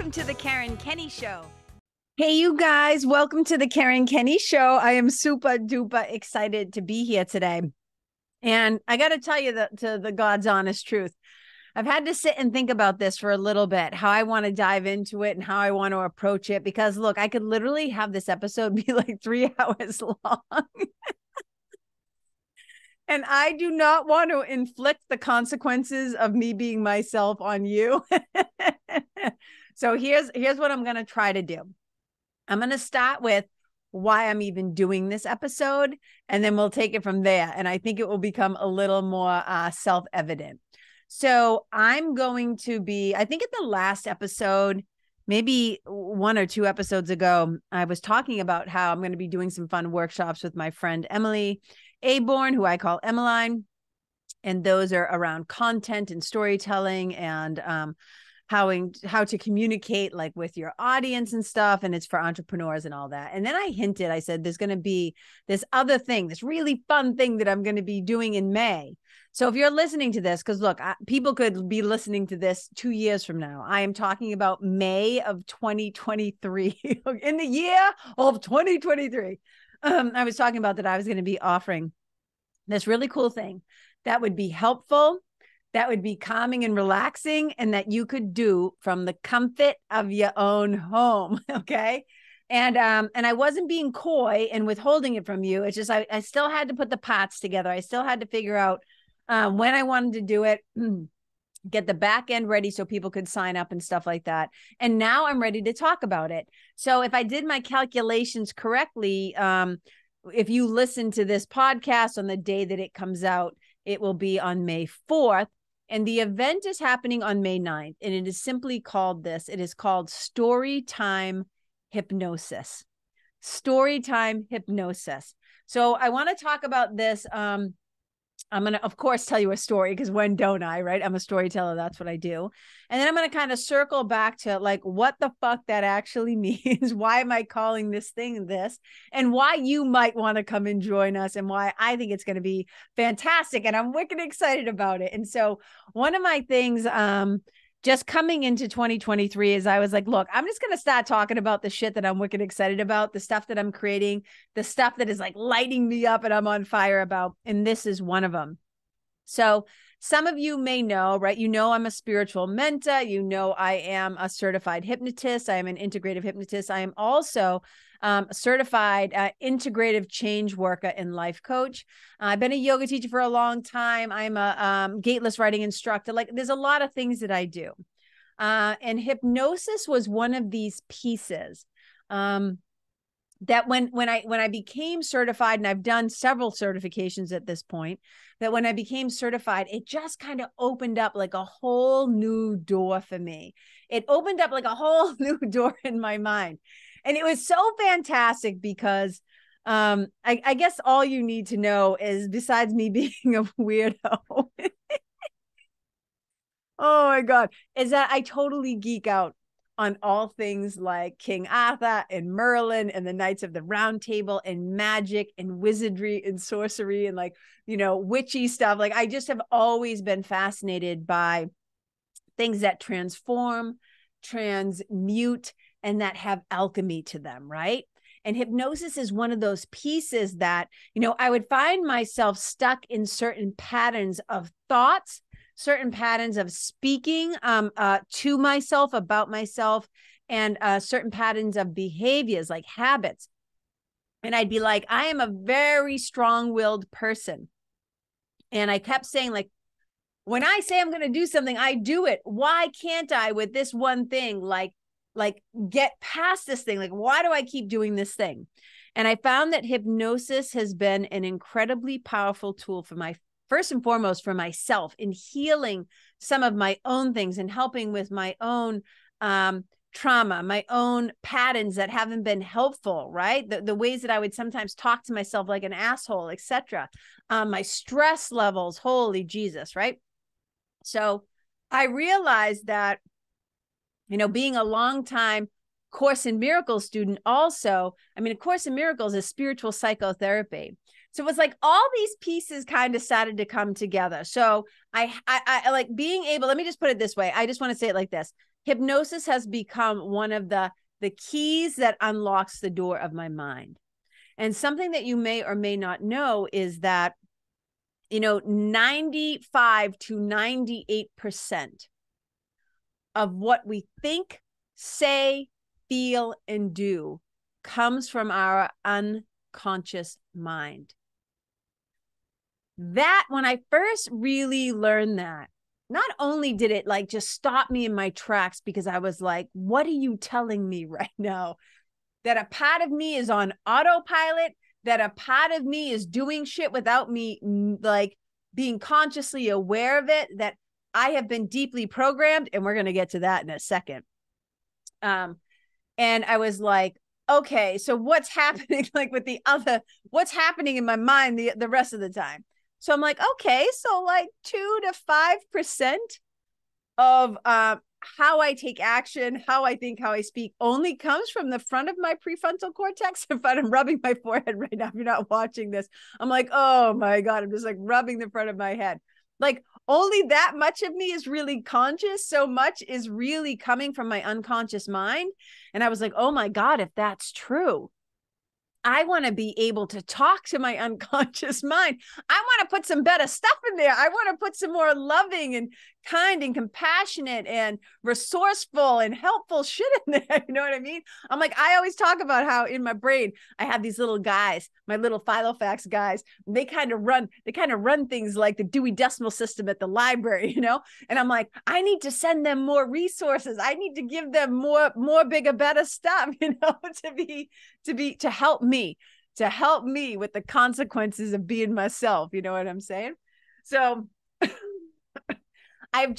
Welcome to the Kenney Show. Hey, you guys, welcome to the Kenney Show. I am super duper excited to be here today. And I got to tell you the God's honest truth. I've had to sit and think about this for a little bit, how I want to dive into it and how I want to approach it. Because look, I could literally have this episode be like 3 hours long. And I do not want to inflict the consequences of me being myself on you. So here's what I'm going to try to do. I'm going to start with why I'm even doing this episode, and then we'll take it from there. And I think it will become a little more self-evident. So I'm going to be, I think at the last episode, maybe 1 or 2 episodes ago, I was talking about how I'm going to be doing some fun workshops with my friend Emily Aborn, who I call Emmeline. And those are around content and storytelling and how to communicate like with your audience and stuff. And it's for entrepreneurs and all that. And then I hinted, I said, there's going to be this other thing, this really fun thing that I'm going to be doing in May. So if you're listening to this, because look, people could be listening to this 2 years from now. I am talking about May of 2023, in the year of 2023. I was talking about that I was going to be offering this really cool thing that would be helpful, that would be calming and relaxing, and that you could do from the comfort of your own home. Okay. And I wasn't being coy and withholding it from you. It's just, I still had to put the parts together. I still had to figure out when I wanted to do it, get the back end ready so people could sign up and stuff like that. And now I'm ready to talk about it. So if I did my calculations correctly, if you listen to this podcast on the day that it comes out, it will be on May 4th. And the event is happening on May 9th. And it is simply called this. It is called Storytime Hypnosis. Storytime Hypnosis. So I want to talk about this. I'm going to, of course, tell you a story, because when don't I, right? I'm a storyteller. That's what I do. And then I'm going to kind of circle back to like what the fuck that actually means. Why am I calling this thing this? And why you might want to come and join us, and why I think it's going to be fantastic. And I'm wicked excited about it. And so one of my things, just coming into 2023 is I was like, look, I'm just going to start talking about the shit that I'm wicked excited about, the stuff that I'm creating, the stuff that is like lighting me up and I'm on fire about. And this is one of them. So some of you may know, right? You know, I'm a spiritual mentor. You know, I am a certified hypnotist. I am an integrative hypnotist. I am also a certified integrative change worker and life coach. I've been a yoga teacher for a long time. I'm a gateless writing instructor. Like, there's a lot of things that I do. And hypnosis was one of these pieces that when I became certified, and I've done several certifications at this point, that when I became certified, it just kind of opened up like a whole new door for me. It opened up like a whole new door in my mind. And it was so fantastic because I guess all you need to know is, besides me being a weirdo, oh my God, is that I totally geek out on all things like King Arthur and Merlin and the Knights of the Round Table and magic and wizardry and sorcery and like, you know, witchy stuff. Like, I just have always been fascinated by things that transform, transmute, and that have alchemy to them, right? And hypnosis is one of those pieces that, you know, I would find myself stuck in certain patterns of thoughts, certain patterns of speaking to myself, about myself, and certain patterns of behaviors like habits. And I'd be like, I am a very strong-willed person. And I kept saying, like, when I say I'm going to do something, I do it. Why can't I with this one thing? Like get past this thing. Like, why do I keep doing this thing? And I found that hypnosis has been an incredibly powerful tool for my, first and foremost, for myself in healing some of my own things and helping with my own trauma, my own patterns that haven't been helpful, right? The ways that I would sometimes talk to myself like an asshole, etc. My stress levels, holy Jesus, right? So I realized that, you know, being a long time Course in Miracles student also, I mean, A Course in Miracles is spiritual psychotherapy. So it was like all these pieces kind of started to come together. So I like being able, let me just put it this way. I just want to say it like this. hypnosis has become one of the keys that unlocks the door of my mind. And something that you may or may not know is that, 95 to 98% of what we think, say, feel, and do comes from our unconscious mind. That, when I first really learned that, not only did it like just stop me in my tracks, because I was like, what are you telling me right now? That a part of me is on autopilot, that a part of me is doing shit without me like being consciously aware of it, that I have been deeply programmed. And we're going to get to that in a second. And I was like, okay, so what's happening like with what's happening in my mind the rest of the time? So I'm like, okay, so like 2 to 5% of how I take action, how I think, how I speak only comes from the front of my prefrontal cortex. In fact, I'm rubbing my forehead right now. If you're not watching this, I'm like, oh my God, I'm just like rubbing the front of my head. Like only that much of me is really conscious. So much is really coming from my unconscious mind. And I was like, oh my God, if that's true, I want to be able to talk to my unconscious mind. I want to put some better stuff in there. I want to put some more loving and kind and compassionate and resourceful and helpful shit in there. You know what I mean? I'm like, I always talk about how in my brain, I have these little guys, my little Filofax guys. They kind of run things like the Dewey Decimal System at the library, And I'm like, I need to send them more resources. I need to give them more bigger, better stuff, to help me with the consequences of being myself. You know what I'm saying? So I've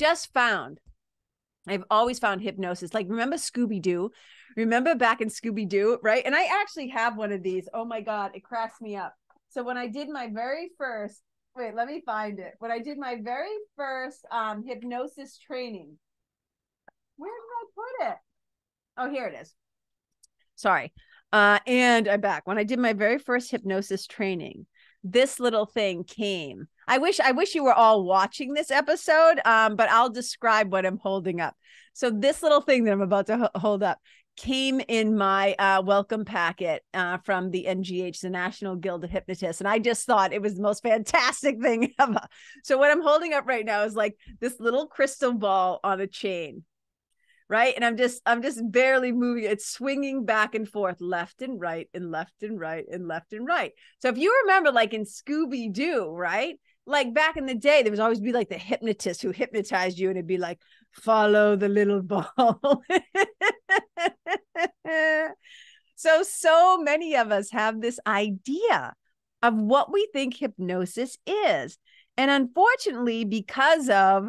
always found hypnosis. Like, remember Scooby-Doo? Remember back in Scooby-Doo, right? And I actually have one of these. Oh my God, it cracks me up. So when I did my very first, wait, let me find it. When I did my very first hypnosis training, where did I put it? Oh, here it is. Sorry. And I'm back. When I did my very first hypnosis training, this little thing came. I wish you were all watching this episode, but I'll describe what I'm holding up. So this little thing that I'm about to hold up came in my welcome packet from the NGH, the National Guild of Hypnotists. And I just thought it was the most fantastic thing ever. So what I'm holding up right now is like this little crystal ball on a chain. Right. And I'm just barely moving. It's swinging back and forth, left and right and left and right and left and right. So if you remember, like in Scooby-Doo, right? Like back in the day, there was always be like the hypnotist who hypnotized you, and it'd be like, follow the little ball. So many of us have this idea of what we think hypnosis is. And unfortunately, because of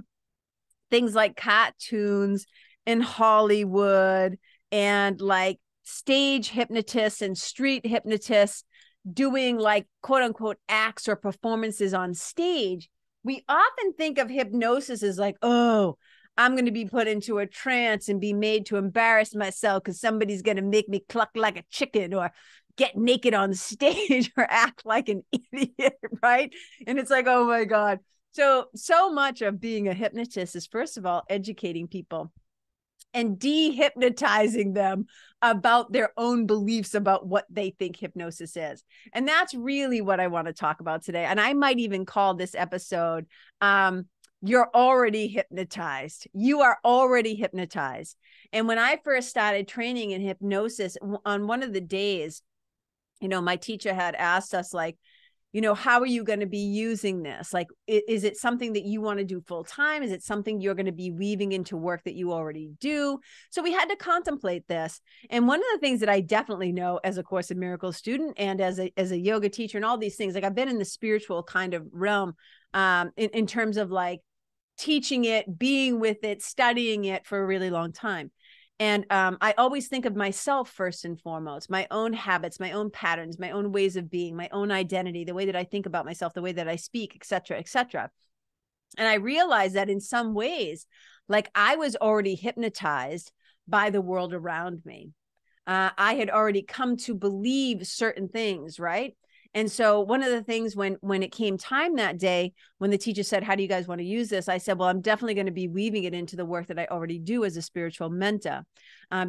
things like cartoons in Hollywood and like stage hypnotists and street hypnotists doing like quote unquote acts or performances on stage, we often think of hypnosis as like, oh, I'm going to be put into a trance and be made to embarrass myself because somebody's going to make me cluck like a chicken or get naked on stage or act like an idiot, right? And it's like, oh my God. So much of being a hypnotist is, first of all, educating people and de-hypnotizing them about their own beliefs about what they think hypnosis is. And that's really what I want to talk about today. And I might even call this episode, You're Already Hypnotized. You are already hypnotized. And when I first started training in hypnosis, on one of the days, my teacher had asked us like, how are you going to be using this? Like, is it something that you want to do full time? Is it something you're going to be weaving into work that you already do? So we had to contemplate this. And one of the things that I definitely know as a Course in Miracles student and as a yoga teacher and all these things, like I've been in the spiritual kind of realm in terms of like teaching it, being with it, studying it for a really long time. And I always think of myself first and foremost, my own habits, my own patterns, my own ways of being, my own identity, the way that I think about myself, the way that I speak, et cetera, et cetera. And I realized that in some ways, like I was already hypnotized by the world around me. I had already come to believe certain things, right? And so one of the things when it came time that day, when the teacher said, how do you guys want to use this? I said, well, I'm definitely going to be weaving it into the work that I already do as a spiritual mentor,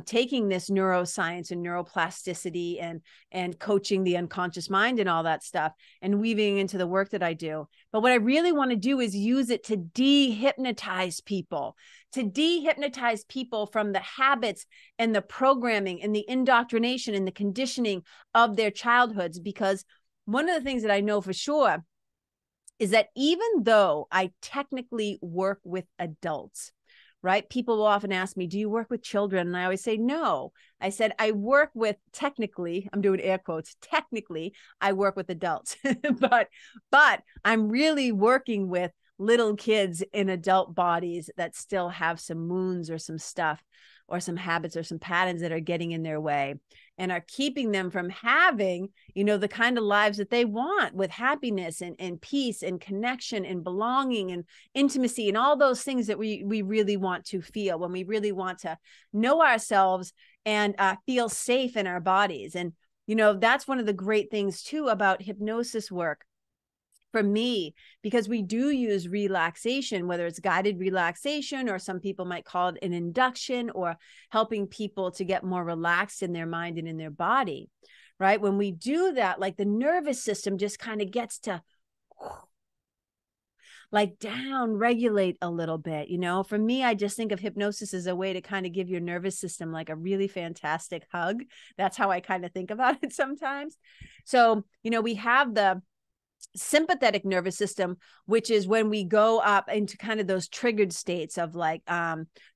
taking this neuroscience and neuroplasticity and coaching the unconscious mind and all that stuff and weaving into the work that I do. But what I really want to do is use it to de-hypnotize people, from the habits and the programming and the indoctrination and the conditioning of their childhoods. Because one of the things that I know for sure is that even though I technically work with adults, right? People will often ask me, do you work with children? And I always say, no. I said, I work with, technically, I'm doing air quotes, technically, I work with adults, but I'm really working with little kids in adult bodies that still have some wounds or some stuff or some habits or some patterns that are getting in their way and are keeping them from having, the kind of lives that they want, with happiness and peace and connection and belonging and intimacy and all those things that we really want to feel when we really want to know ourselves and feel safe in our bodies. And, that's one of the great things too about hypnosis work for me, because we do use relaxation, whether it's guided relaxation, or some people might call it an induction, or helping people to get more relaxed in their mind and in their body, right? When we do that, like the nervous system just kind of gets to like down regulate a little bit. For me, I just think of hypnosis as a way to kind of give your nervous system like a really fantastic hug. That's how I kind of think about it sometimes. So, we have the sympathetic nervous system, which is when we go up into kind of those triggered states of like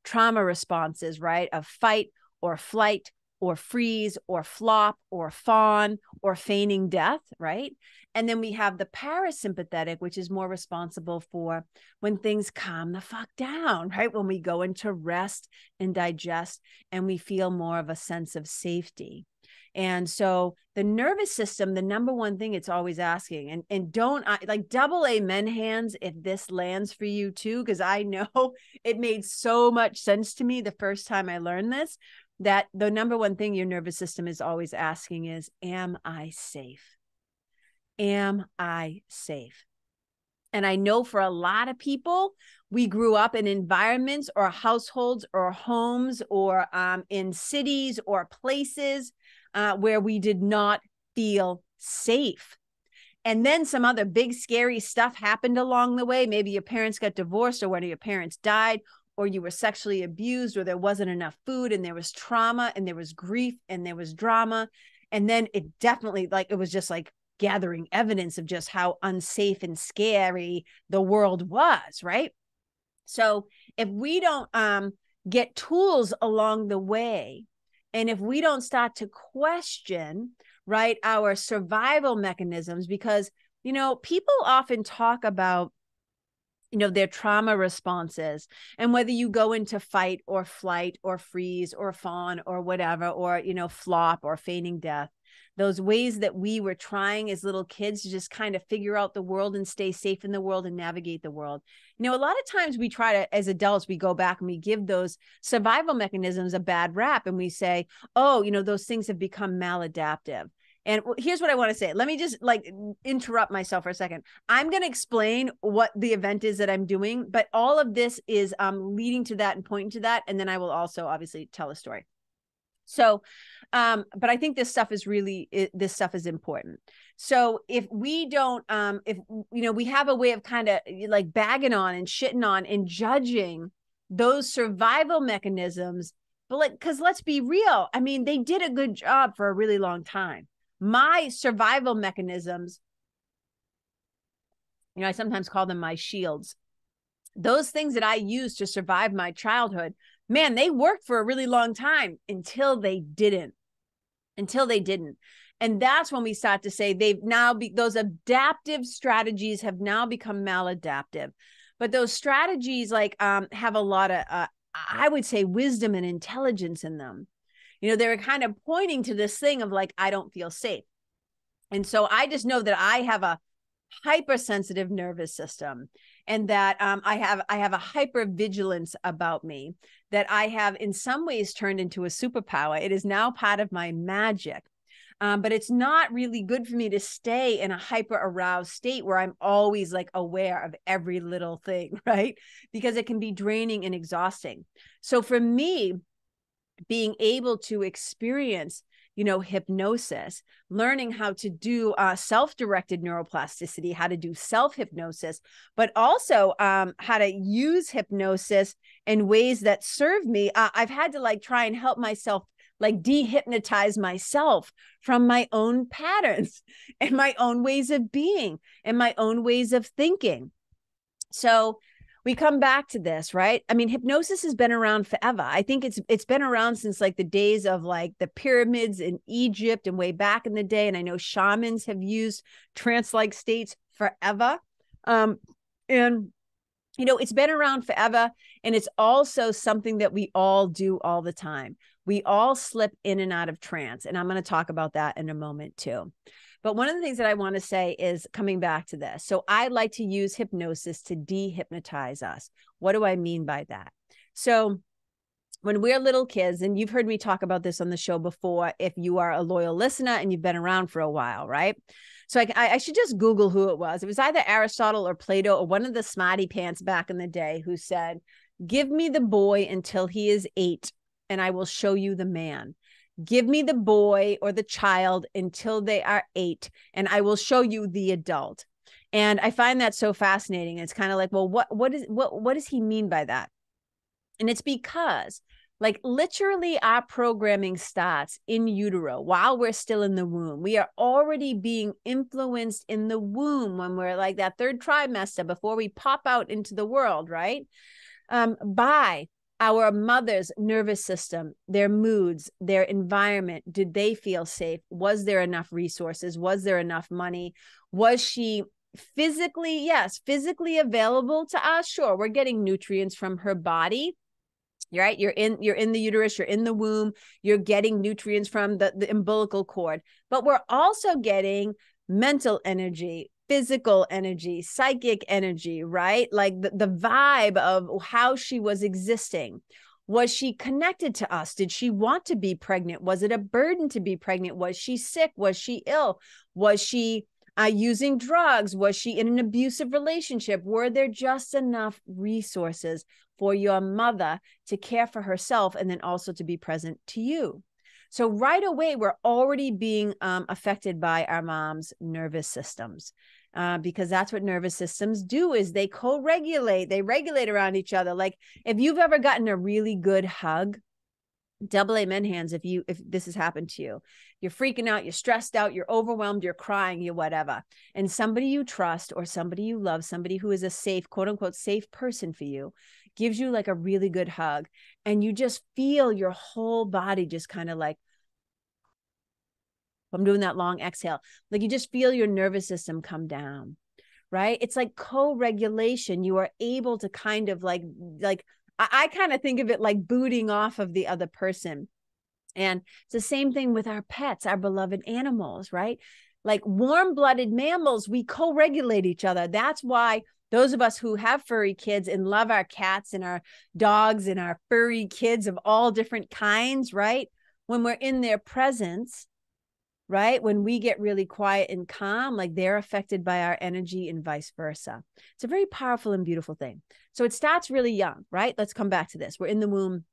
trauma responses, right? Of fight or flight or freeze or flop or fawn or feigning death, right? And then we have the parasympathetic, which is more responsible for when things calm the fuck down, right? When we go into rest and digest and we feel more of a sense of safety. And so the nervous system, the number one thing it's always asking, and don't like double amen hands if this lands for you too, because I know it made so much sense to me the first time I learned this, that the number one thing your nervous system is always asking is, am I safe? Am I safe? And I know for a lot of people, we grew up in environments or households or homes or in cities or places where we did not feel safe. And then some other big, scary stuff happened along the way. Maybe your parents got divorced, or one of your parents died, or you were sexually abused, or there wasn't enough food, and there was trauma, and there was grief, and there was drama. And then it definitely, it was just like gathering evidence of just how unsafe and scary the world was, right? So if we don't get tools along the way, and if we don't start to question, right, our survival mechanisms, because, people often talk about, their trauma responses, and whether you go into fight or flight or freeze or fawn or whatever, or, flop or feigning death, those ways that we were trying as little kids to just kind of figure out the world and stay safe in the world and navigate the world. A lot of times we try to, as adults, we go back and we give those survival mechanisms a bad rap, and we say, oh, those things have become maladaptive. And here's what I want to say. Let me just interrupt myself for a second. I'm going to explain what the event is that I'm doing, but all of this is leading to that and pointing to that. And then I will also obviously tell a story. So, but I think this stuff is important. So if we don't, we have a way of kind of like bagging on and shitting on and judging those survival mechanisms, but because let's be real, I mean, they did a good job for a really long time. My survival mechanisms, I sometimes call them my shields. Those things that I used to survive my childhood, man, they worked for a really long time until they didn't. And that's when we start to say those adaptive strategies have now become maladaptive. But those strategies have a lot of, I would say, wisdom and intelligence in them. They're kind of pointing to this thing of I don't feel safe. And so I just know that I have a hypersensitive nervous system, and that I have a hypervigilance about me that I have in some ways turned into a superpower. It is now part of my magic. But it's not really good for me to stay in a hyper aroused state where I'm always like aware of every little thing, right? Because it can be draining and exhausting. So for me, being able to experience, hypnosis, learning how to do self-directed neuroplasticity, how to do self-hypnosis, but also how to use hypnosis in ways that serve me. I've had to like try and help myself like dehypnotize myself from my own patterns and my own ways of being and my own ways of thinking. So we come back to this, right? I mean, hypnosis has been around forever. I think it's been around since like the days of like the pyramids in Egypt and way back in the day. And I know shamans have used trance-like states forever. It's been around forever. And it's also something that we all do all the time. We all slip in and out of trance. And I'm going to talk about that in a moment too. But one of the things that I want to say is coming back to this. So I like to use hypnosis to dehypnotize us. What do I mean by that? So when we're little kids, and you've heard me talk about this on the show before, if you are a loyal listener and you've been around for a while, right? So I should just Google who it was. It was either Aristotle or Plato or one of the smarty pants back in the day who said, "Give me the boy until he is 8 and I will show you the man. Give me the boy or the child until they are 8 and I will show you the adult." And I find that so fascinating. It's kind of like, well, what does he mean by that? And it's because like literally our programming starts in utero while we're still in the womb. We are already being influenced in the womb when we're like that 3rd trimester before we pop out into the world, right? By our mother's nervous system, their moods, their environment. Did they feel safe? Was there enough resources? Was there enough money? Was she physically available to us? Sure, we're getting nutrients from her body. Right? You're in the uterus, you're in the womb, you're getting nutrients from the umbilical cord, but we're also getting mental energy, physical energy, psychic energy, right? Like the vibe of how she was existing. Was she connected to us? Did she want to be pregnant? Was it a burden to be pregnant? Was she sick? Was she ill? Was she using drugs? Was she in an abusive relationship? Were there just enough resources for your mother to care for herself and then also to be present to you? So right away, we're already being affected by our mom's nervous systems because that's what nervous systems do is they co-regulate. They regulate around each other. Like if you've ever gotten a really good hug, double amen hands if this has happened to you. You're freaking out, you're stressed out, you're overwhelmed, you're crying, you're whatever. And somebody you trust or somebody you love, somebody who is a safe, quote unquote, safe person for you, gives you like a really good hug. And you just feel your whole body just kind of like, I'm doing that long exhale. Like you just feel your nervous system come down, right? It's like co-regulation. You are able to kind of like I kind of think of it like booting off of the other person. And it's the same thing with our pets, our beloved animals, right? Like warm-blooded mammals, we co-regulate each other. That's why those of us who have furry kids and love our cats and our dogs and our furry kids of all different kinds, right? When we're in their presence, right? When we get really quiet and calm, like they're affected by our energy and vice versa. It's a very powerful and beautiful thing. So it starts really young, right? Let's come back to this. We're in the womb,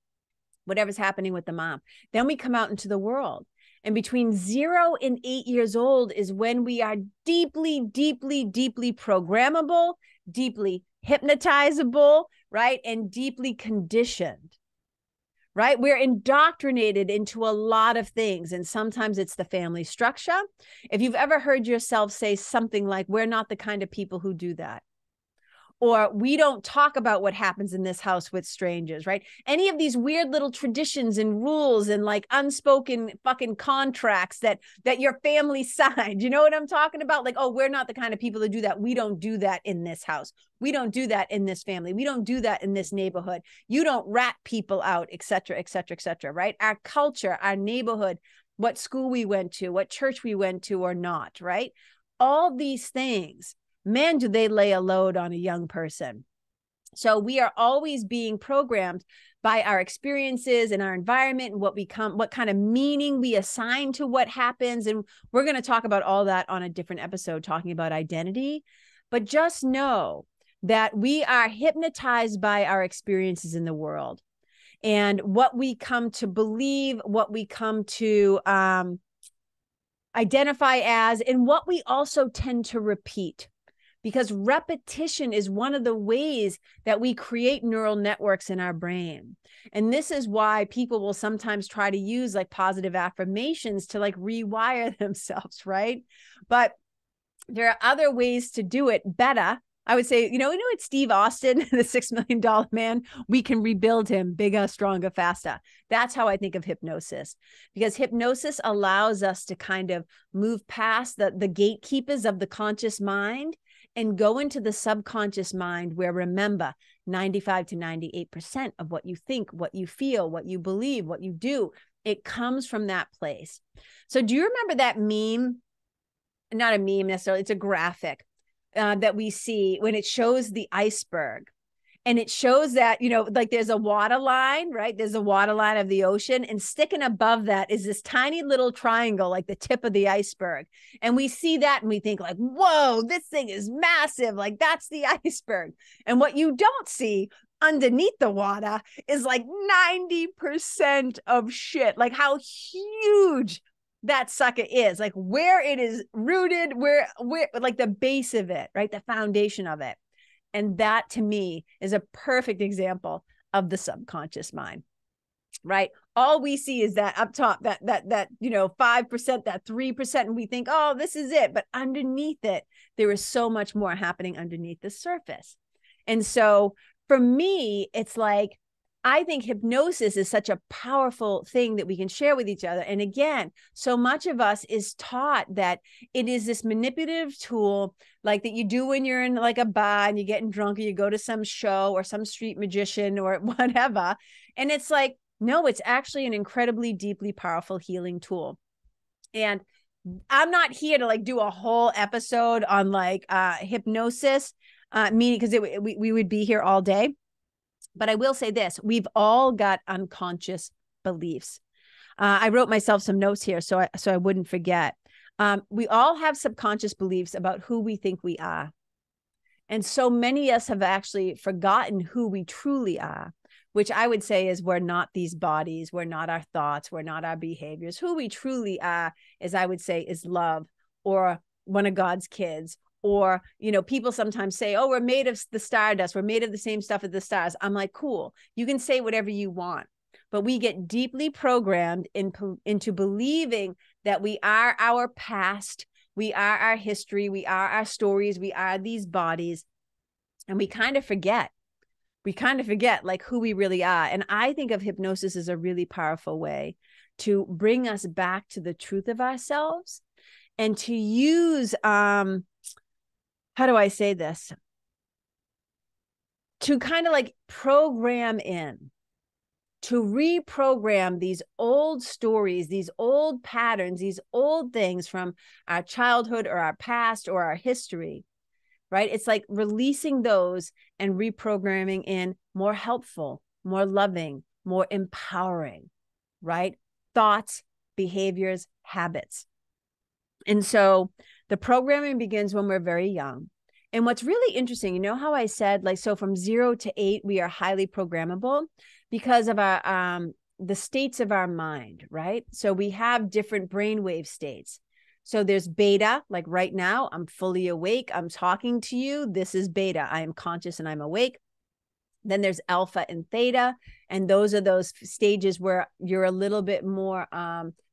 whatever's happening with the mom. Then we come out into the world. And between 0 and 8 years old is when we are deeply, deeply, deeply programmable, deeply hypnotizable, right? And deeply conditioned. Right? We're indoctrinated into a lot of things. And sometimes it's the family structure. If you've ever heard yourself say something like, we're not the kind of people who do that. Or we don't talk about what happens in this house with strangers, right? Any of these weird little traditions and rules and like unspoken fucking contracts that your family signed. You know what I'm talking about? Like, oh, we're not the kind of people that do that. We don't do that in this house. We don't do that in this family. We don't do that in this neighborhood. You don't rat people out, et cetera, right? Our culture, our neighborhood, what school we went to, what church we went to or not, right? All these things. Man, do they lay a load on a young person. So we are always being programmed by our experiences and our environment and what kind of meaning we assign to what happens. And we're going to talk about all that on a different episode, talking about identity. But just know that we are hypnotized by our experiences in the world and what we come to believe, what we come to identify as, and what we also tend to repeat. Because repetition is one of the ways that we create neural networks in our brain. And this is why people will sometimes try to use like positive affirmations to like rewire themselves, right? But there are other ways to do it better. I would say, what Steve Austin, the $6 million man, we can rebuild him bigger, stronger, faster. That's how I think of hypnosis, because hypnosis allows us to kind of move past the gatekeepers of the conscious mind and go into the subconscious mind, where, remember, 95 to 98% of what you think, what you feel, what you believe, what you do, it comes from that place. So do you remember that meme? Not a meme necessarily, it's a graphic that we see when it shows the iceberg. And it shows that, like there's a water line, right? There's a water line of the ocean, and sticking above that is this tiny little triangle, like the tip of the iceberg. And we see that and we think like, whoa, this thing is massive. Like that's the iceberg. And what you don't see underneath the water is like 90% of shit, like how huge that sucker is, like where it is rooted, where like the base of it, right? The foundation of it. And that to me is a perfect example of the subconscious mind, right? All we see is that up top, that 5%, that 3%, and we think, oh, this is it. But underneath it, there is so much more happening underneath the surface. And so for me, it's like, I think hypnosis is such a powerful thing that we can share with each other. And again, so much of us is taught that it is this manipulative tool, like that you do when you're in like a bar and you're getting drunk, or you go to some show or some street magician or whatever. And it's like, no, it's actually an incredibly deeply powerful healing tool. And I'm not here to like do a whole episode on like hypnosis, meaning because we would be here all day. But I will say this, we've all got unconscious beliefs. I wrote myself some notes here so I wouldn't forget. We all have subconscious beliefs about who we think we are. And so many of us have actually forgotten who we truly are, which I would say is we're not these bodies, we're not our thoughts, we're not our behaviors. Who we truly are is, I would say, is love, or one of God's kids. Or, people sometimes say, oh, we're made of the stardust. We're made of the same stuff as the stars. I'm like, cool. You can say whatever you want. But we get deeply programmed into believing that we are our past. We are our history. We are our stories. We are these bodies. And we kind of forget. Like who we really are. And I think of hypnosis as a really powerful way to bring us back to the truth of ourselves, and to use, how do I say this? To kind of like program in, to reprogram these old stories, these old patterns, these old things from our childhood or our past or our history, right? It's like releasing those and reprogramming in more helpful, more loving, more empowering, right? Thoughts, behaviors, habits. And so the programming begins when we're very young. And what's really interesting, how I said, like, so from 0 to 8, we are highly programmable because of our, the states of our mind, right? So we have different brainwave states. So there's beta, like right now, I'm fully awake. I'm talking to you. This is beta. I am conscious and I'm awake. Then there's alpha and theta. And those are those stages where you're a little bit more,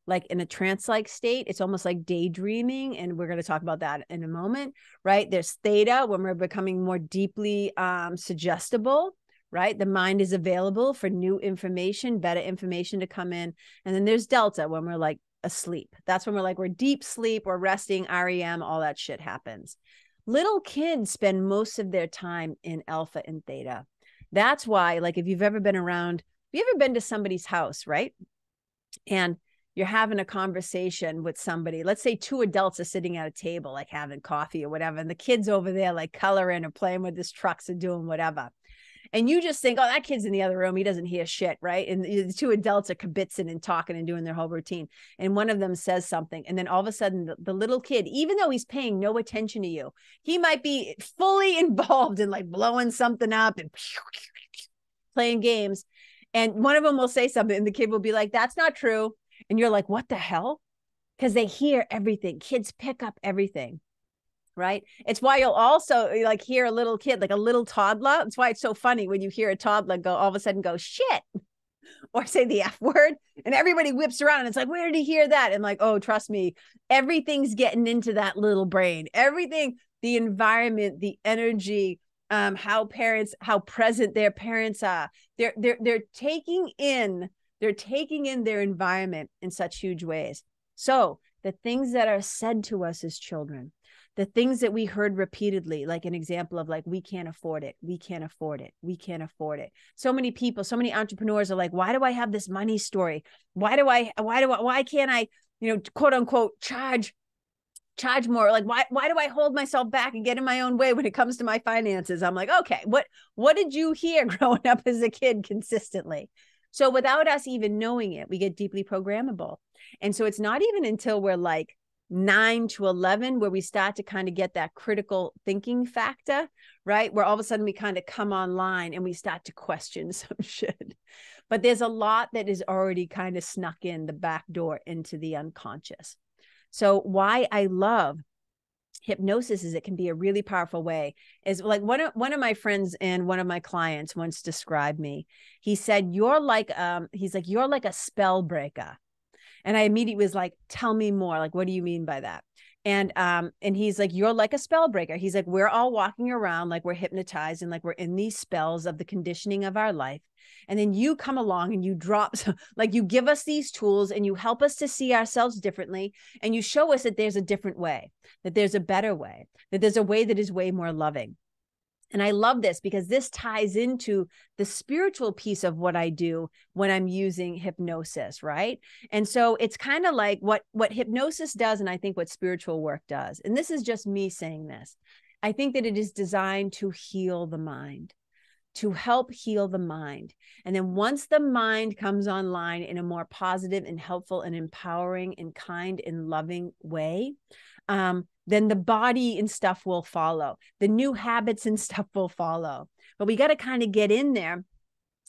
like in a trance-like state. It's almost like daydreaming. And we're going to talk about that in a moment, right? There's theta, when we're becoming more deeply suggestible, right? The mind is available for new information, better information to come in. And then there's delta, when we're like asleep. That's when we're deep sleep, we're resting, REM, all that shit happens. Little kids spend most of their time in alpha and theta. That's why, like, if you've ever been to somebody's house, right? And you're having a conversation with somebody, let's say 2 adults are sitting at a table, like having coffee or whatever, and the kids over there like coloring or playing with his trucks or doing whatever. And you just think, oh, that kid's in the other room. He doesn't hear shit, right? And the two adults are kibitzing and talking and doing their whole routine. And one of them says something. And then all of a sudden, the little kid, even though he's paying no attention to you, he might be fully involved in like blowing something up and playing games. And one of them will say something and the kid will be like, that's not true. And you're like, what the hell? Because they hear everything. Kids pick up everything. Right. It's why you'll also like hear a little kid, like a little toddler. It's why it's so funny when you hear a toddler go all of a sudden go shit or say the F word and everybody whips around and it's like, where did he hear that? And like, oh, trust me, everything's getting into that little brain, everything, the environment, the energy, how present their parents are. They're taking in their environment in such huge ways. So the things that are said to us as children, the things that we heard repeatedly, like an example of like, we can't afford it. We can't afford it. We can't afford it. So many people, so many entrepreneurs are like, why do I have this money story? Why can't I, quote unquote, charge more? Like, why do I hold myself back and get in my own way when it comes to my finances? I'm like, okay, what did you hear growing up as a kid consistently? So without us even knowing it, we get deeply programmable. And so it's not even until we're like 9 to 11 where we start to kind of get that critical thinking factor, right? Where all of a sudden we kind of come online and we start to question some shit. But there's a lot that is already kind of snuck in the back door into the unconscious. So why I love hypnosis is it can be a really powerful way. Is like one of my friends and one of my clients once described me. He said, you're like a spell breaker. And I immediately was like, tell me more. Like, what do you mean by that? And he's like, you're like a spell breaker. He's like, we're all walking around like we're hypnotized and like we're in these spells of the conditioning of our life. And then you come along and you drop, like you give us these tools and you help us to see ourselves differently. And you show us that there's a different way, that there's a better way, that there's a way that is way more loving. And I love this because this ties into the spiritual piece of what I do when I'm using hypnosis, right? And so it's kind of like what hypnosis does, and I think what spiritual work does. And this is just me saying this. I think that it is designed to heal the mind, to help heal the mind. And then once the mind comes online in a more positive and helpful and empowering and kind and loving way, then the body and stuff will follow. The new habits and stuff will follow. But we got to kind of get in there.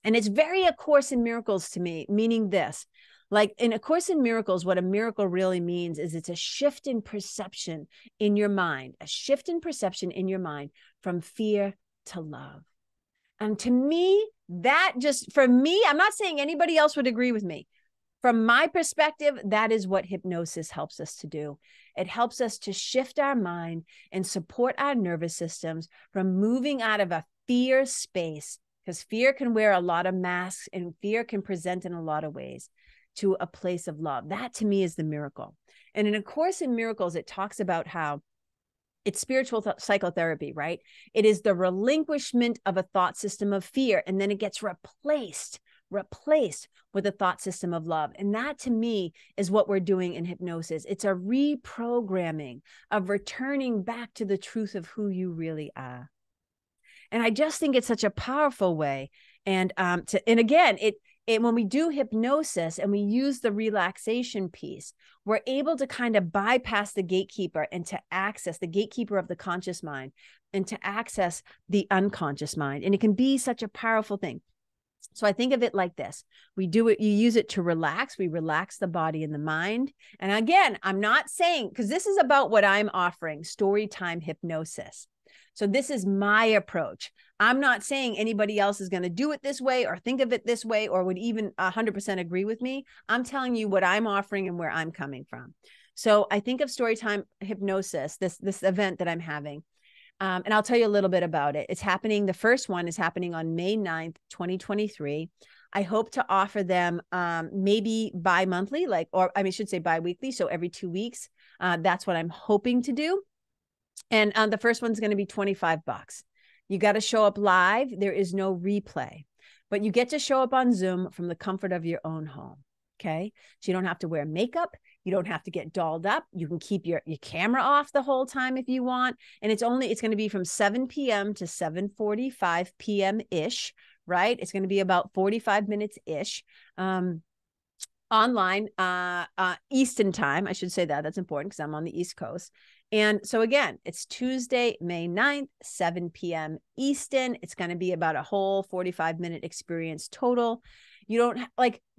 And it's very A Course in Miracles to me, meaning this. Like in A Course in Miracles, what a miracle really means is it's a shift in perception in your mind, a shift in perception in your mind from fear to love. And to me, that just, for me, I'm not saying anybody else would agree with me. From my perspective, that is what hypnosis helps us to do. It helps us to shift our mind and support our nervous systems from moving out of a fear space, because fear can wear a lot of masks and fear can present in a lot of ways, to a place of love. That to me is the miracle. And in A Course in Miracles, it talks about how it's spiritual psychotherapy, right? It is the relinquishment of a thought system of fear, and then it gets replaced with a thought system of love. And that to me is what we're doing in hypnosis. It's a reprogramming of returning back to the truth of who you really are. And I just think it's such a powerful way. And again, when we do hypnosis and we use the relaxation piece, we're able to kind of bypass the gatekeeper and to access the gatekeeper of the conscious mind and to access the unconscious mind. And it can be such a powerful thing. So I think of it like this. We do it, you use it to relax. We relax the body and the mind. And again, I'm not saying, because this is about what I'm offering, Storytime Hypnosis. So this is my approach. I'm not saying anybody else is going to do it this way or think of it this way or would even 100% agree with me. I'm telling you what I'm offering and where I'm coming from. So I think of Storytime Hypnosis, this event that I'm having. And I'll tell you a little bit about it. It's happening. The first one is happening on May 9th, 2023. I hope to offer them maybe bi-monthly, I should say bi-weekly. So every 2 weeks. That's what I'm hoping to do. And the first one's going to be $25. You got to show up live. There is no replay, but you get to show up on Zoom from the comfort of your own home. Okay. So you don't have to wear makeup. You don't have to get dolled up. You can keep your camera off the whole time if you want. And it's going to be from 7 p.m. to 7:45 p.m. ish, right? It's going to be about 45 minutes ish. Online, Eastern time. I should say that. That's important because I'm on the East Coast. And so again, it's Tuesday, May 9th, 7 p.m. Eastern. It's going to be about a whole 45-minute experience total. You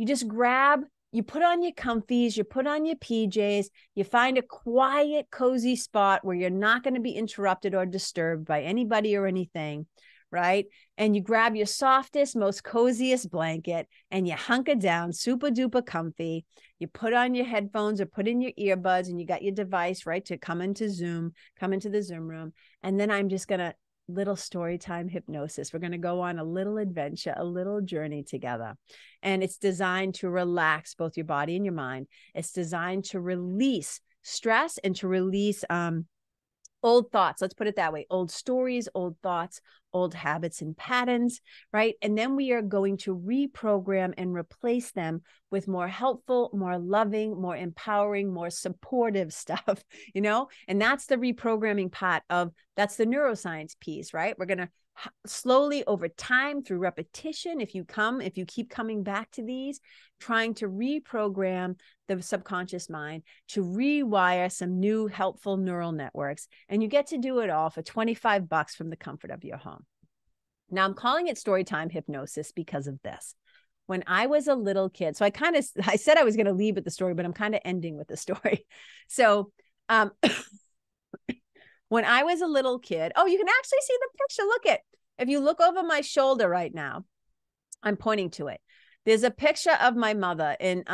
just grab, you put on your comfies, you put on your PJs, you find a quiet, cozy spot where you're not going to be interrupted or disturbed by anybody or anything, right? And you grab your softest, most coziest blanket and you hunker down, super duper comfy. You put on your headphones or put in your earbuds and you got your device, right, to come into the Zoom room. And then I'm just going to little story time hypnosis. We're going to go on a little adventure, a little journey together. And it's designed to relax both your body and your mind. It's designed to release stress and to release old thoughts. Let's put it that way. Old stories, old thoughts, old habits and patterns, right? And then we are going to reprogram and replace them with more helpful, more loving, more empowering, more supportive stuff, and that's the reprogramming part that's the neuroscience piece, right? We're going to slowly over time through repetition, if you keep coming back to these, trying to reprogram the subconscious mind to rewire some new helpful neural networks. And you get to do it all for $25 from the comfort of your home. Now I'm calling it Storytime Hypnosis because of this. When I was a little kid, so I said I was going to leave with the story, but I'm kind of ending with the story. So, when I was a little kid, you can actually see the picture. If you look over my shoulder right now, I'm pointing to it. There's a picture of my mother. And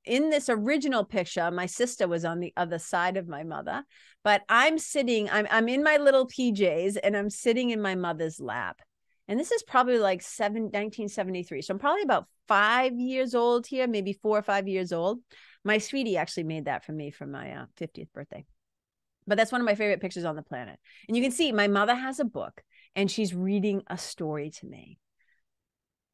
in this original picture, my sister was on the other side of my mother, but I'm in my little PJs and I'm sitting in my mother's lap. And this is probably like 1973. So I'm probably about 5 years old here, maybe 4 or 5 years old. My sweetie actually made that for me for my 50th birthday. But that's one of my favorite pictures on the planet. And you can see my mother has a book and she's reading a story to me.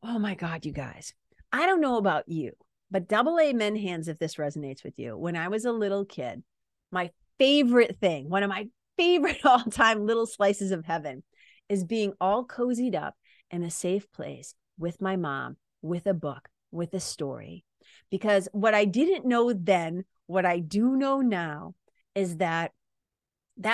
Oh my God, you guys. I don't know about you, but double amen hands if this resonates with you. When I was a little kid, my favorite thing, one of my favorite all-time little slices of heaven is being all cozied up in a safe place with my mom, with a book, with a story. Because what I didn't know then, what I do know now, is that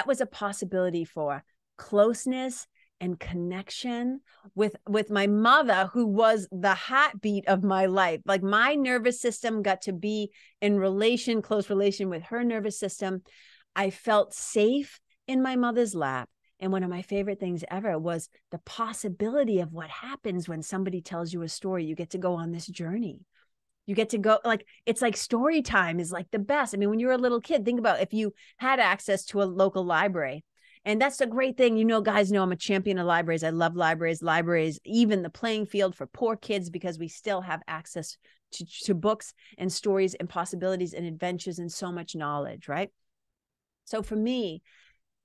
was a possibility for closeness and connection with my mother, who was the heartbeat of my life. Like my nervous system got to be in close relation with her nervous system. I felt safe in my mother's lap. And one of my favorite things ever was the possibility of what happens when somebody tells you a story. You get to go on this journey. You get to go, it's like story time is like the best. I mean, when you're a little kid, think about if you had access to a local library. And that's a great thing. Guys know I'm a champion of libraries. I love libraries, even the playing field for poor kids, because we still have access to books and stories and possibilities and adventures and so much knowledge, right? So for me,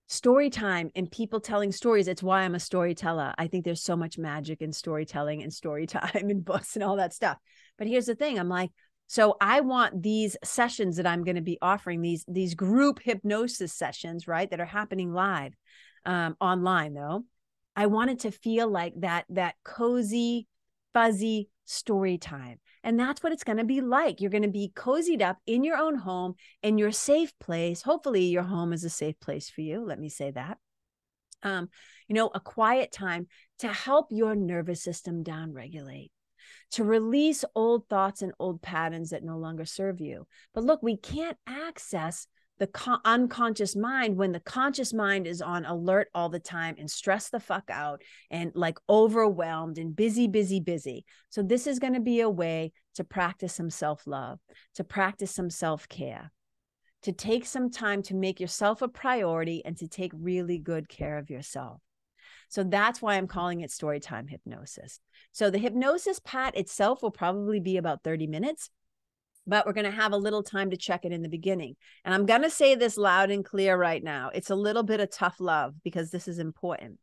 story time and people telling stories, it's why I'm a storyteller. I think there's so much magic in storytelling and story time and books and all that stuff. But here's the thing. I'm like, so I want these sessions that I'm going to be offering, these group hypnosis sessions, right, that are happening live, online though. I want it to feel like that cozy, fuzzy story time. And that's what it's going to be like. You're going to be cozied up in your own home, in your safe place. Hopefully your home is a safe place for you. Let me say that. A quiet time to help your nervous system downregulate, to release old thoughts and old patterns that no longer serve you. But look, we can't access the unconscious mind when the conscious mind is on alert all the time and stressed the fuck out and like overwhelmed and busy. So this is going to be a way to practice some self-love, to practice some self-care, to take some time to make yourself a priority and to take really good care of yourself. So that's why I'm calling it Storytime Hypnosis. So the hypnosis part itself will probably be about 30 minutes. But we're going to have a little time to check it in the beginning. And I'm going to say this loud and clear right now. It's a little bit of tough love because this is important.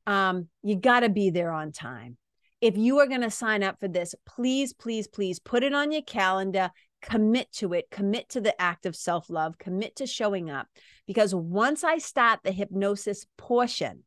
You got to be there on time. if you are going to sign up for this, please, please, please put it on your calendar, commit to it, commit to the act of self-love, commit to showing up. Because once I start the hypnosis portion,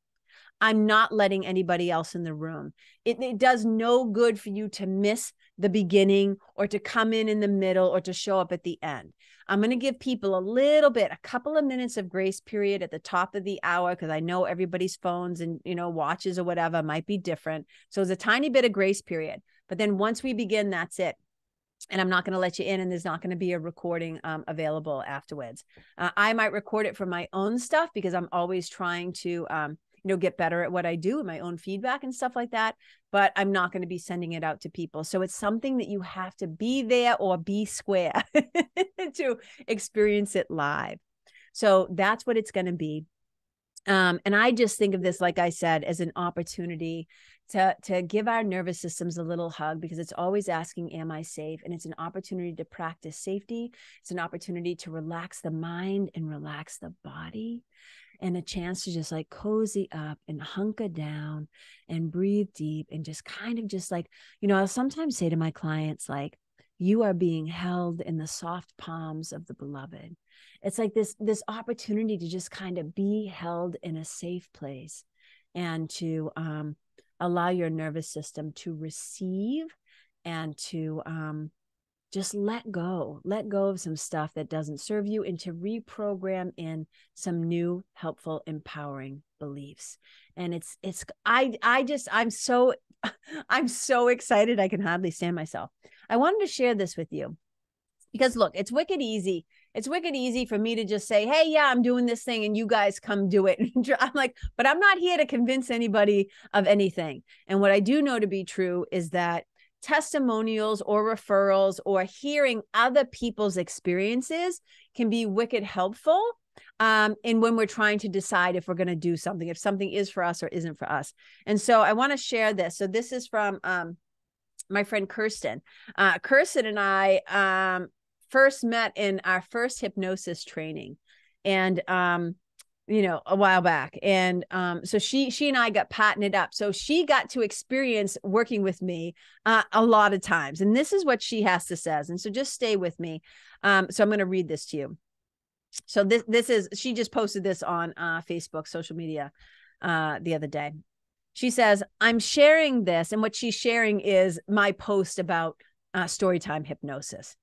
I'm not letting anybody else in the room. It does no good for you to miss the beginning or to come in the middle or to show up at the end. I'm going to give people a couple of minutes of grace period at the top of the hour, because I know everybody's phones and, watches or whatever might be different. So it's a tiny bit of grace period. But then once we begin, that's it. And I'm not going to let you in, and there's not going to be a recording available afterwards. I might record it for my own stuff, because I'm always trying to get better at what I do and my own feedback and stuff like that. But I'm not going to be sending it out to people. So it's something that you have to be there or be square to experience it live. So that's what it's going to be. And I just think of this, like I said, as an opportunity to give our nervous systems a little hug, because it's always asking, am I safe? And it's an opportunity to practice safety. It's an opportunity to relax the mind and relax the body, and a chance to just like cozy up and hunker down and breathe deep and just kind of just like, I'll sometimes say to my clients, like, you are being held in the soft palms of the beloved. It's like this opportunity to just kind of be held in a safe place, and to allow your nervous system to receive and to just let go of some stuff that doesn't serve you, and to reprogram in some new, helpful, empowering beliefs. And I'm so excited. I can hardly stand myself. I wanted to share this with you because look, it's wicked easy. It's wicked easy for me to just say, hey, yeah, I'm doing this thing and you guys come do it. I'm like, but I'm not here to convince anybody of anything. And what I do know to be true is that testimonials or referrals or hearing other people's experiences can be wicked helpful in when we're trying to decide if we're going to do something, if something is for us or isn't for us. And so I want to share this. So this is from my friend Kirsten. Kirsten and I first met in our first hypnosis training, and a while back. And so she and I got partnered up. So she got to experience working with me a lot of times. And this is what she has to say. And so just stay with me. So I'm going to read this to you. So this is, she just posted this on Facebook, social media the other day. She says, I'm sharing this. And what she's sharing is my post about Storytime Hypnosis.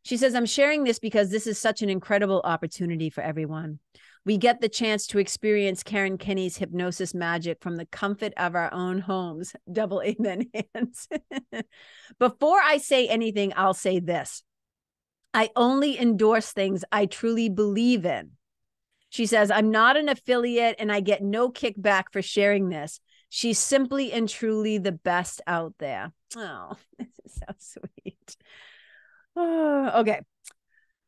She says, I'm sharing this because this is such an incredible opportunity for everyone. We get the chance to experience Karen Kenney's hypnosis magic from the comfort of our own homes. Double amen hands. Before I say anything, I'll say this. I only endorse things I truly believe in. She says, I'm not an affiliate and I get no kickback for sharing this. She's simply and truly the best out there. Oh, this is so sweet. Oh, okay.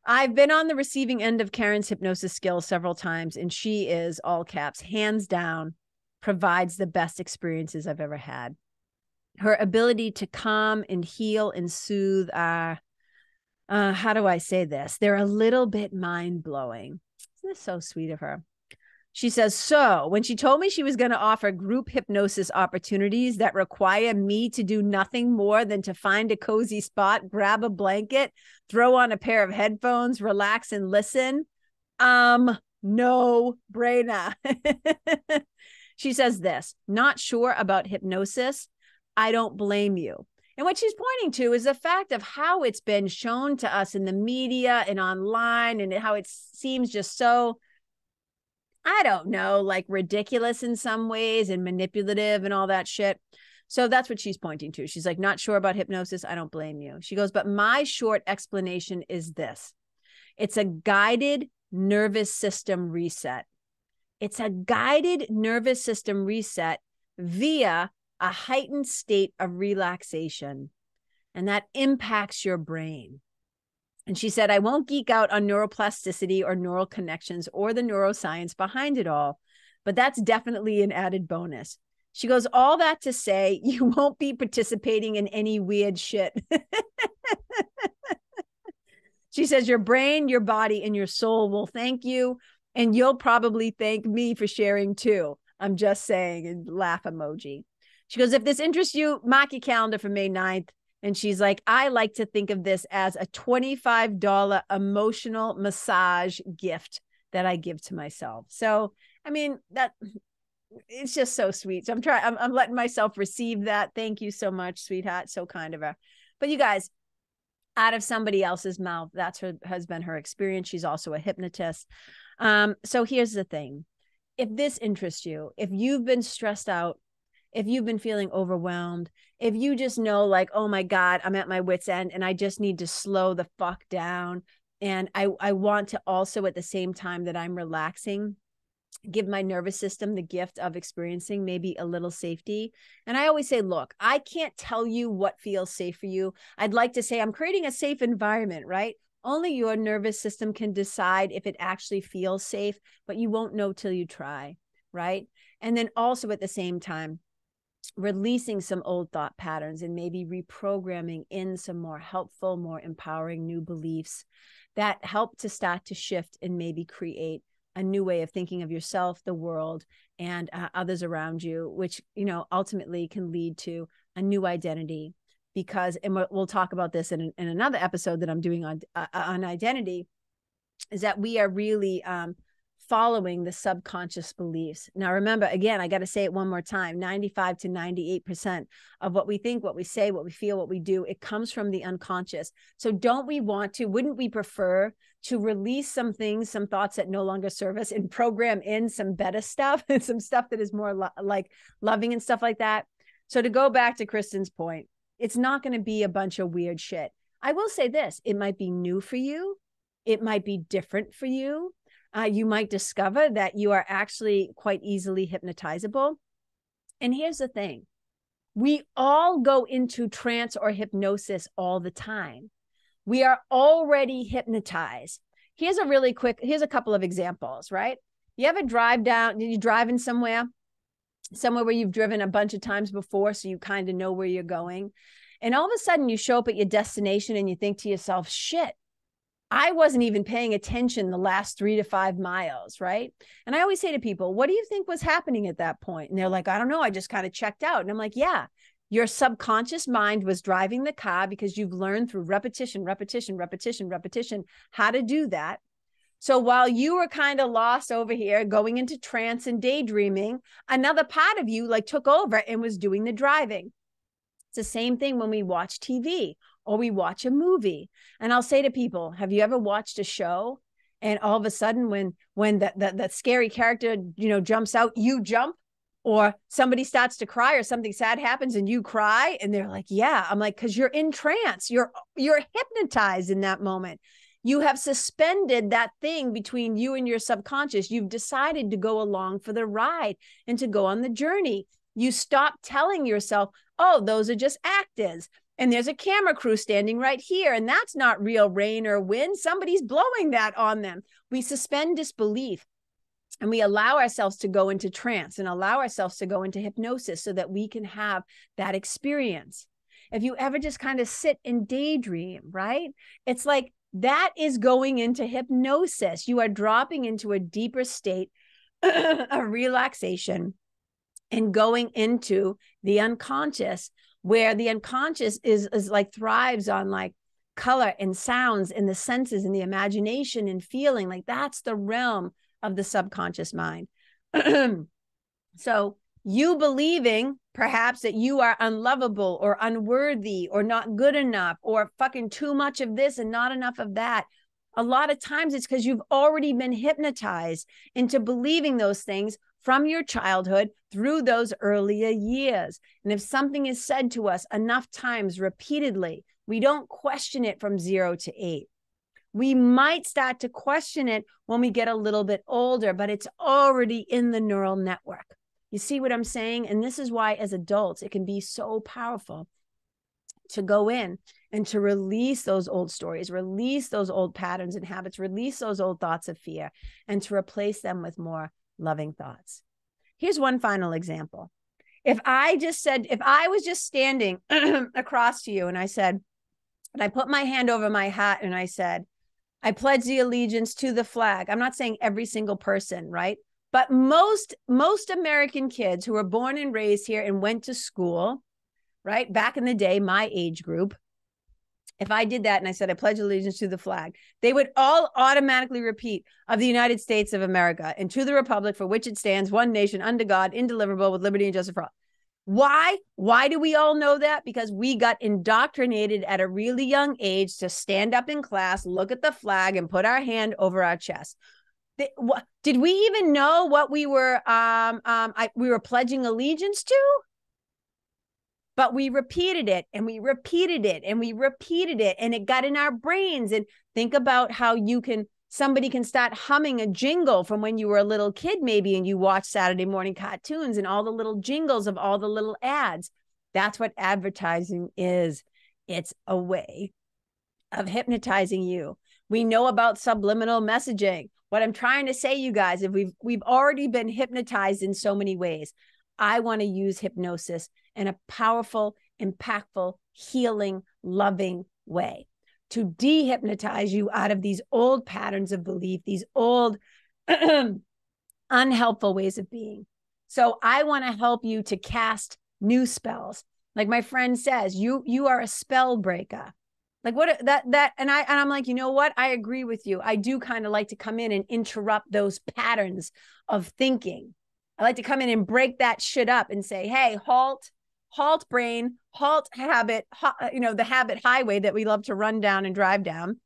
I've been on the receiving end of Karen's hypnosis skills several times, and she is, all caps, hands down, provides the best experiences I've ever had. Her ability to calm and heal and soothe are, how do I say this? They're a little bit mind-blowing. Isn't this so sweet of her? She says, so when she told me she was going to offer group hypnosis opportunities that require me to do nothing more than to find a cozy spot, grab a blanket, throw on a pair of headphones, relax and listen, no brainer. She says this, not sure about hypnosis. I don't blame you. And what she's pointing to is the fact of how it's been shown to us in the media and online, and how it seems just so, I don't know, like ridiculous in some ways and manipulative and all that shit. So that's what she's pointing to. She's like, not sure about hypnosis. I don't blame you. She goes, but my short explanation is this. It's a guided nervous system reset. It's a guided nervous system reset via a heightened state of relaxation. And that impacts your brain. And she said, I won't geek out on neuroplasticity or neural connections or the neuroscience behind it all, but that's definitely an added bonus. She goes, all that to say, you won't be participating in any weird shit. She says, your brain, your body, and your soul will thank you, and you'll probably thank me for sharing too. I'm just saying, and laugh emoji. She goes, if this interests you, mark your calendar for May 9th. And she's like, I like to think of this as a $25 emotional massage gift that I give to myself. So, I mean, that it's just so sweet. So I'm letting myself receive that. Thank you so much, sweetheart. So kind of her. But you guys, out of somebody else's mouth, has been her experience. She's also a hypnotist. So here's the thing. If this interests you, if you've been stressed out, if you've been feeling overwhelmed, if you just know like, oh my God, I'm at my wit's end and I just need to slow the fuck down. And I want to also at the same time that I'm relaxing, give my nervous system the gift of experiencing maybe a little safety. And I always say, look, I can't tell you what feels safe for you. I'd like to say I'm creating a safe environment, right? Only your nervous system can decide if it actually feels safe, but you won't know till you try, right? And then also at the same time, releasing some old thought patterns and maybe reprogramming in some more helpful, more empowering new beliefs that help to start to shift and maybe create a new way of thinking of yourself, the world, and others around you, which, you know, ultimately can lead to a new identity. Because, and we'll talk about this in another episode that I'm doing on identity, is that we are really following the subconscious beliefs. Now, remember, again, I got to say it one more time, 95 to 98% of what we think, what we say, what we feel, what we do, it comes from the unconscious. So wouldn't we prefer to release some things, some thoughts that no longer serve us and program in some better stuff and some stuff that is more like loving and stuff like that? So to go back to Kristen's point, it's not going to be a bunch of weird shit. I will say this, it might be new for you. It might be different for you. You might discover that you are actually quite easily hypnotizable. And here's the thing. We all go into trance or hypnosis all the time. We are already hypnotized. Here's a couple of examples, right? You ever drive down, you're driving somewhere where you've driven a bunch of times before, so you kind of know where you're going. And all of a sudden you show up at your destination and you think to yourself, shit, I wasn't even paying attention the last 3 to 5 miles, right? And I always say to people, what do you think was happening at that point? And they're like, I don't know. I just kind of checked out. And I'm like, yeah, your subconscious mind was driving the car because you've learned through repetition how to do that. So while you were kind of lost over here, going into trance and daydreaming, another part of you like took over and was doing the driving. It's the same thing when we watch TV or we watch a movie. And I'll say to people, have you ever watched a show and all of a sudden when that scary character, you know, jumps out, you jump, or somebody starts to cry or something sad happens and you cry? And they're like, yeah. I'm like, because you're in trance. You're hypnotized in that moment. You have suspended that thing between you and your subconscious. You've decided to go along for the ride and to go on the journey. You stop telling yourself, oh, those are just actors. And there's a camera crew standing right here. And that's not real rain or wind. Somebody's blowing that on them. We suspend disbelief and we allow ourselves to go into trance and allow ourselves to go into hypnosis so that we can have that experience. If you ever just kind of sit and daydream, right? It's like that is going into hypnosis. You are dropping into a deeper state of relaxation and going into the unconscious, where the unconscious is like thrives on like color and sounds and the senses and the imagination and feeling. Like that's the realm of the subconscious mind. So you believing perhaps that you are unlovable or unworthy or not good enough or fucking too much of this and not enough of that. A lot of times it's because you've already been hypnotized into believing those things from your childhood through those earlier years. And if something is said to us enough times repeatedly, we don't question it from 0 to 8. We might start to question it when we get a little bit older, but it's already in the neural network. You see what I'm saying? And this is why as adults, it can be so powerful to go in and to release those old stories, release those old patterns and habits, release those old thoughts of fear, and to replace them with more loving thoughts. Here's one final example. If I was just standing across to you and I said, and I put my hand over my hat and I said, I pledge the allegiance to the flag. I'm not saying every single person, right? But most American kids who were born and raised here and went to school, right? Back in the day, my age group, if I did that and I said, I pledge allegiance to the flag, they would all automatically repeat of the United States of America and to the republic for which it stands, one nation under God, indeliverable with liberty and justice for all. Why? Why do we all know that? Because we got indoctrinated at a really young age to stand up in class, look at the flag, and put our hand over our chest. Did we even know what we were pledging allegiance to? But we repeated it and we repeated it and we repeated it, and it got in our brains. And think about how somebody can start humming a jingle from when you were a little kid, maybe, and you watch Saturday morning cartoons and all the little jingles of all the little ads. That's what advertising is. It's a way of hypnotizing you. We know about subliminal messaging. What I'm trying to say, you guys, if we've already been hypnotized in so many ways, I want to use hypnosis in a powerful, impactful, healing, loving way to dehypnotize you out of these old patterns of belief, these old unhelpful ways of being. So I want to help you to cast new spells. Like my friend says, you are a spell breaker. Like what that and I'm like, you know what? I agree with you. I do kind of like to come in and interrupt those patterns of thinking. I like to come in and break that shit up and say, hey, halt brain, halt habit, the habit highway that we love to run down and drive down,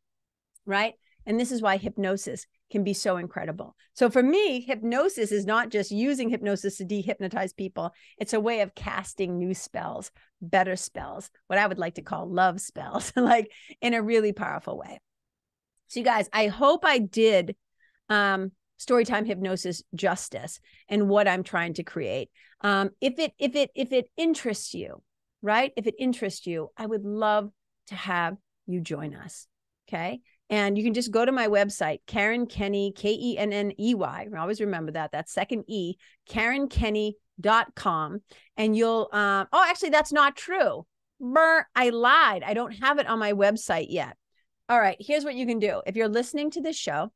right? And this is why hypnosis can be so incredible. So for me, hypnosis is not just using hypnosis to dehypnotize people. It's a way of casting new spells, better spells, what I would like to call love spells, like in a really powerful way. So you guys, I hope I did Storytime Hypnosis justice and what I'm trying to create. If it interests you, right? If it interests you, I would love to have you join us. Okay. And you can just go to my website, Karen Kenney, Kenney. I always remember that. That's second E, KarenKenney.com. And you'll, actually, that's not true. I lied. I don't have it on my website yet. All right. Here's what you can do. If you're listening to this show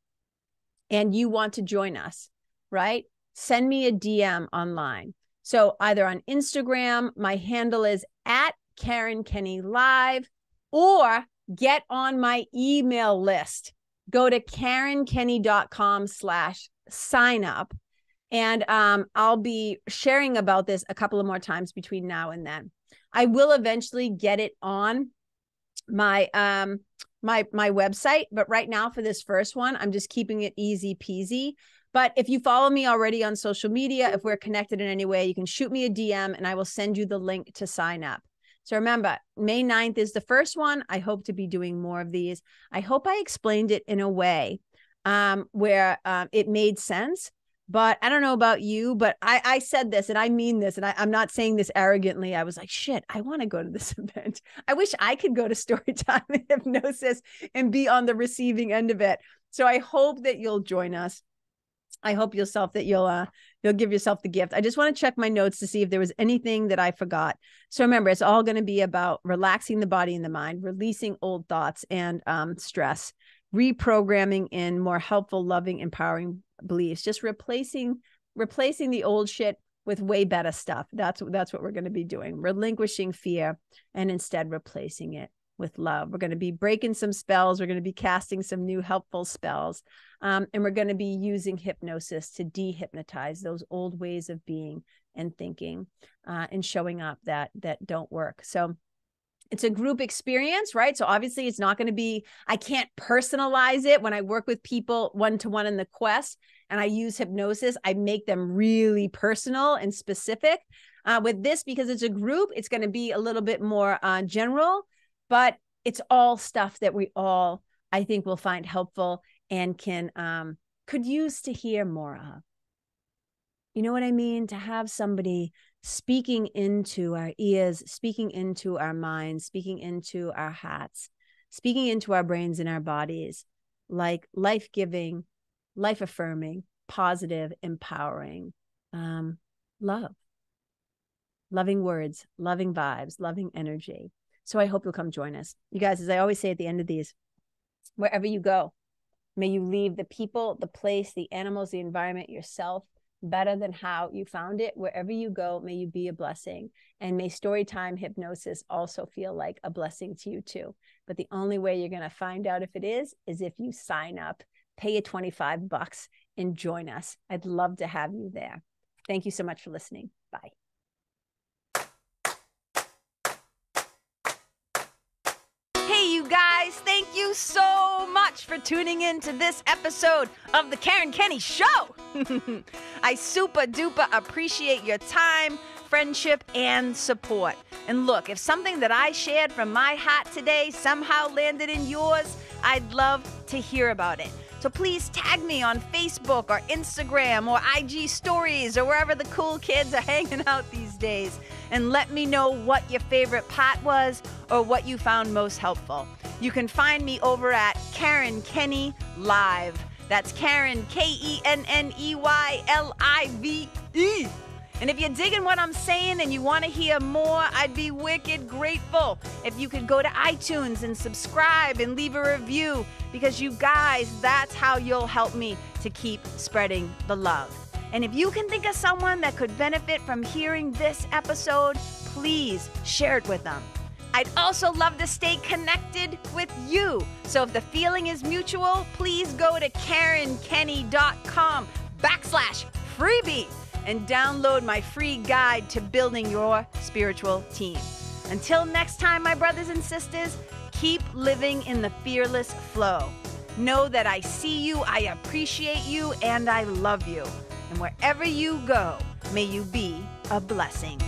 and you want to join us, right? Send me a DM online. So either on Instagram, my handle is @KarenKenneyLive, or get on my email list. Go to KarenKenney.com/sign up. And I'll be sharing about this a couple of more times between now and then. I will eventually get it on my my website, but right now for this first one, I'm just keeping it easy peasy. But if you follow me already on social media, if we're connected in any way, you can shoot me a DM and I will send you the link to sign up. So remember, May 9th is the first one. I hope to be doing more of these. I hope I explained it in a way where it made sense. But I don't know about you, but I said this and I mean this, and I'm not saying this arrogantly. I was like, shit, I want to go to this event. I wish I could go to Storytime Hypnosis and be on the receiving end of it. So I hope that you'll join us. I hope you'll give yourself the gift. I just want to check my notes to see if there was anything that I forgot. So remember, it's all going to be about relaxing the body and the mind, releasing old thoughts and stress, reprogramming in more helpful, loving, empowering beliefs, just replacing the old shit with way better stuff. That's what we're going to be doing. Relinquishing fear and instead replacing it with love. We're going to be breaking some spells. We're going to be casting some new helpful spells. And we're going to be using hypnosis to dehypnotize those old ways of being and thinking and showing up that don't work. So it's a group experience, right? So obviously it's not going to be, I can't personalize it. When I work with people one-to-one in the quest and I use hypnosis, I make them really personal and specific. With this, because it's a group, it's going to be a little bit more general, but it's all stuff that we all, I think, will find helpful and could use to hear more of. You know what I mean? To have somebody speaking into our ears, speaking into our minds, speaking into our hearts, speaking into our brains and our bodies, like life-giving, life-affirming, positive, empowering, love, loving words, loving vibes, loving energy. So I hope you'll come join us. You guys, as I always say at the end of these, wherever you go, may you leave the people, the place, the animals, the environment, yourself better than how you found it. Wherever you go, may you be a blessing. And may Storytime Hypnosis also feel like a blessing to you too. But the only way you're going to find out if it is if you sign up, pay your $25 and join us. I'd love to have you there. Thank you so much for listening. Bye. Hey, you guys, thank you so much for tuning in to this episode of the Karen Kenney Show. I super duper appreciate your time, friendship, and support. And look, if something that I shared from my heart today somehow landed in yours, I'd love to hear about it. So please tag me on Facebook or Instagram or IG stories or wherever the cool kids are hanging out these days, and let me know what your favorite part was or what you found most helpful. You can find me over at Karen Kenney Live. That's Karen, KENNEYLIVE. And if you're digging what I'm saying and you want to hear more, I'd be wicked grateful if you could go to iTunes and subscribe and leave a review, because you guys, that's how you'll help me to keep spreading the love. And if you can think of someone that could benefit from hearing this episode, please share it with them. I'd also love to stay connected with you. So if the feeling is mutual, please go to KarenKenney.com/freebie and download my free guide to building your spiritual team. Until next time, my brothers and sisters, keep living in the fearless flow. Know that I see you, I appreciate you, and I love you. And wherever you go, may you be a blessing.